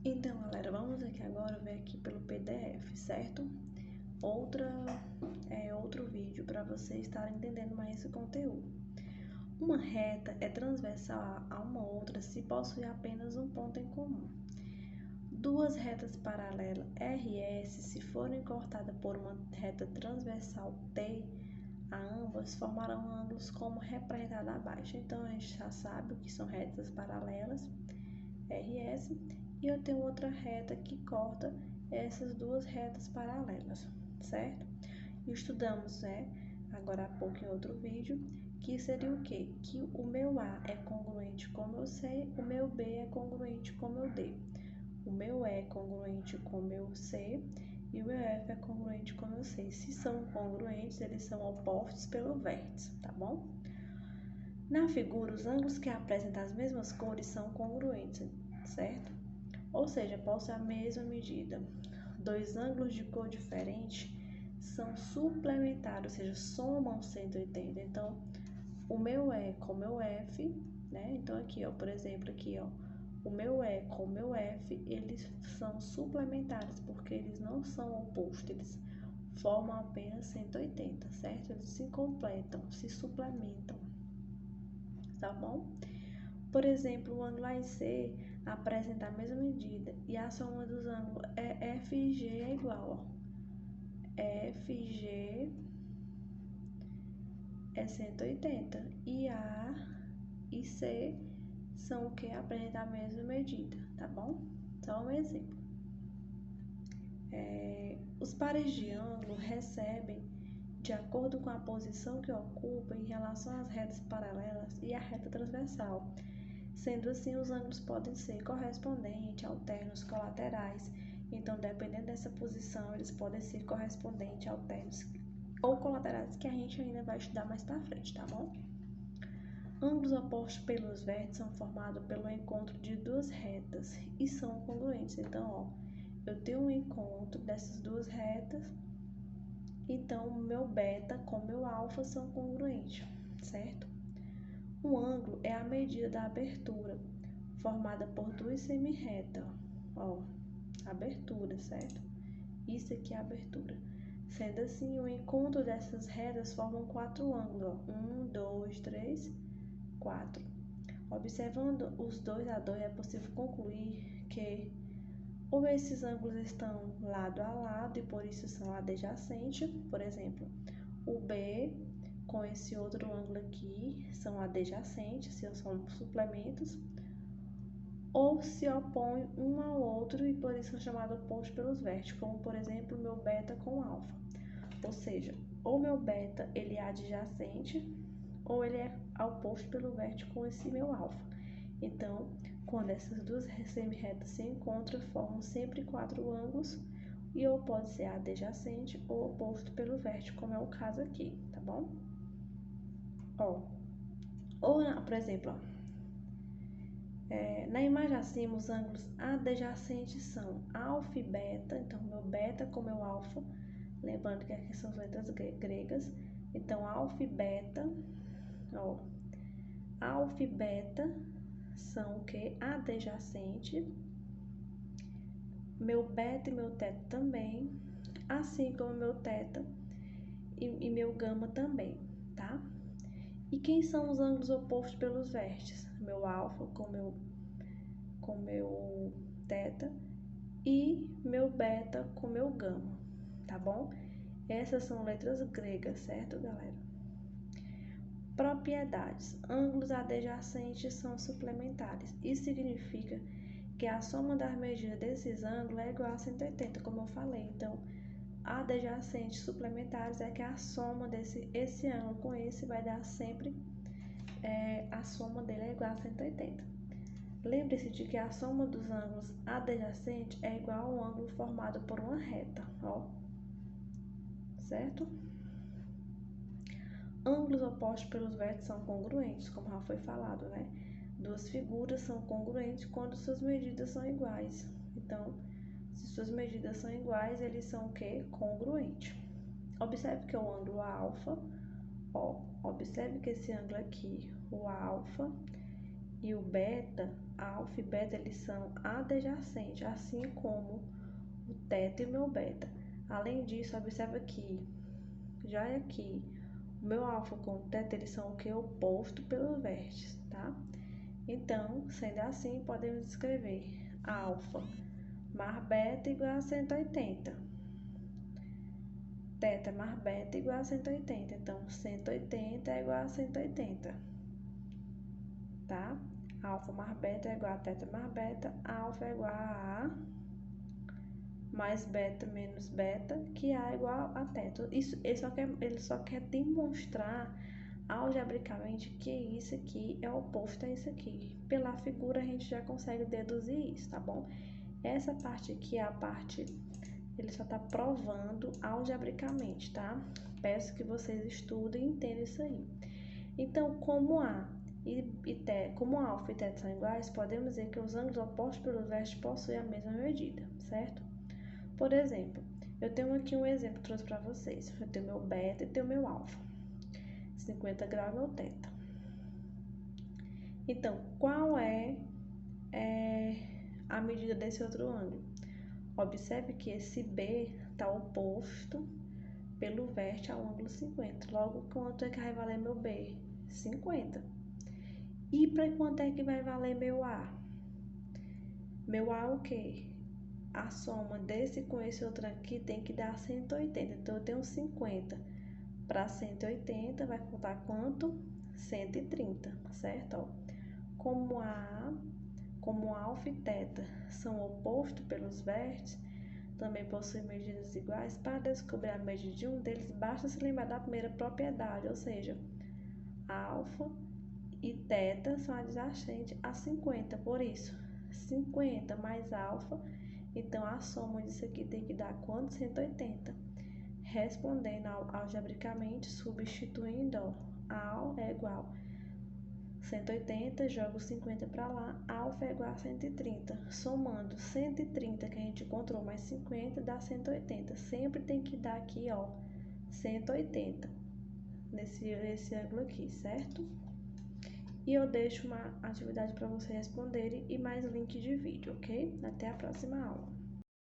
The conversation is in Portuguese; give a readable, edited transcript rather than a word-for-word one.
Então, galera, vamos aqui agora ver aqui pelo PDF, certo? Outro vídeo para vocês estarem entendendo mais esse conteúdo. Uma reta é transversal a uma outra se possui apenas um ponto em comum. Duas retas paralelas RS, se forem cortadas por uma reta transversal T, a ambas formarão ângulos como representado abaixo. Então, a gente já sabe o que são retas paralelas, RS, e eu tenho outra reta que corta essas duas retas paralelas, certo? E estudamos, agora há pouco em outro vídeo, que seria o quê? Que o meu A é congruente com o meu C, o meu B é congruente com o meu D. O meu E é congruente com o meu C e o meu F é congruente com o meu C. Se são congruentes, eles são opostos pelo vértice, tá bom? Na figura, os ângulos que apresentam as mesmas cores são congruentes, certo? Ou seja, possuem a mesma medida. Dois ângulos de cor diferente são suplementares, ou seja, somam 180. Então, o meu E com o meu F, né? Então, aqui, ó, por exemplo, aqui, ó, o meu E com o meu F, eles são suplementares, porque eles não são opostos, eles formam apenas 180, certo? Eles se completam, se suplementam, tá bom? Por exemplo, o ângulo AC apresenta a mesma medida e a soma dos ângulos FG é igual, ó, FG é 180 e A e C são o que apresentam a mesma medida, tá bom? Só um exemplo. Os pares de ângulo recebem de acordo com a posição que ocupam em relação às retas paralelas e à reta transversal. Sendo assim, os ângulos podem ser correspondentes, alternos, colaterais. Então, dependendo dessa posição, eles podem ser correspondentes, alternos ou colaterais, que a gente ainda vai estudar mais pra frente, tá bom? Ângulos opostos pelos vértices são formados pelo encontro de duas retas e são congruentes. Então, ó, eu tenho um encontro dessas duas retas, então o meu beta com o meu alfa são congruentes, certo? Um ângulo é a medida da abertura, formada por duas semirretas, ó, abertura, certo? Isso aqui é a abertura. Sendo assim, o encontro dessas retas formam quatro ângulos, ó, 1, 2, 3, 4. Observando os dois a dois, é possível concluir que ou esses ângulos estão lado a lado e por isso são adjacentes, por exemplo, o B com esse outro ângulo aqui são adjacentes, são suplementos, ou se opõem um ao outro e por isso são chamados opostos pelos vértices, como por exemplo o meu beta com alfa. Ou seja, ou meu beta ele é adjacente ou ele é oposto pelo vértice com esse meu alfa. Então, quando essas duas semirretas se encontram, formam sempre quatro ângulos e ou pode ser adjacente ou oposto pelo vértice, como é o caso aqui, tá bom? Ó, por exemplo, na imagem acima, os ângulos adjacentes são alfa e beta, então meu beta com meu alfa, lembrando que aqui são as letras gregas, então alfa e beta, ó, alfa e beta são o que? Adjacente. Meu beta e meu teta também, assim como meu teta e meu gama também, tá? E quem são os ângulos opostos pelos vértices? Meu alfa com meu teta e meu beta com meu gama, tá bom? Essas são letras gregas, certo, galera? Propriedades. Ângulos adjacentes são suplementares. Isso significa que a soma das medidas desses ângulos é igual a 180, como eu falei. Então, adjacentes suplementares é que a soma esse ângulo com esse vai dar sempre, a soma dele é igual a 180. Lembre-se de que a soma dos ângulos adjacentes é igual ao ângulo formado por uma reta, ó, certo? Ângulos opostos pelos vértices são congruentes, como já foi falado, né? Duas figuras são congruentes quando suas medidas são iguais. Então, se suas medidas são iguais, eles são o quê? Congruentes. Observe que o ângulo alfa, ó, observe que esse ângulo aqui, o alfa e o beta, alfa e beta, eles são adjacentes, assim como o teta e o meu beta. Além disso, observa que já aqui, o meu alfa com o teta, eles são o que? Oposto pelos vértices, tá? Então, sendo assim, podemos escrever alfa mais beta igual a 180. Teta mais beta igual a 180. Então, 180 é igual a 180. Tá? Alfa mais beta é igual a teta mais beta. Alfa é igual a mais beta menos beta, que A é igual a teta. Isso, ele só quer demonstrar algebricamente que isso aqui é oposto a isso aqui. Pela figura a gente já consegue deduzir isso, tá bom? Essa parte aqui é a parte, ele só está provando algebricamente, tá? Peço que vocês estudem e entendam isso aí. Então, como como alfa e teta são iguais, podemos dizer que os ângulos opostos pelos vértices possuem a mesma medida, certo? Por exemplo, eu tenho aqui um exemplo que trouxe para vocês. Eu tenho meu beta e tenho meu alfa. 50 graus é meu teta. Então, qual é a medida desse outro ângulo? Observe que esse B está oposto pelo vértice ao ângulo 50. Logo, quanto é que vai valer meu B? 50. E para quanto é que vai valer meu A? Meu A é o quê? A soma desse com esse outro aqui tem que dar 180. Então, eu tenho 50 para 180, vai contar quanto? 130, certo? Ó, como alfa e teta são opostos pelos vértices, também possuem medidas iguais. Para descobrir a medida de um deles, basta se lembrar da primeira propriedade, ou seja, alfa e teta são adjacentes a 50. Por isso, 50 mais alfa, então a soma disso aqui tem que dar quanto? 180. Respondendo algebricamente, substituindo, ó, AL é igual a 180, jogo 50 para lá, alfa é igual a 130. Somando 130 que a gente encontrou mais 50 dá 180. Sempre tem que dar aqui, ó, 180 nesse ângulo aqui, certo? E eu deixo uma atividade para vocês responderem e mais link de vídeo, ok? Até a próxima aula.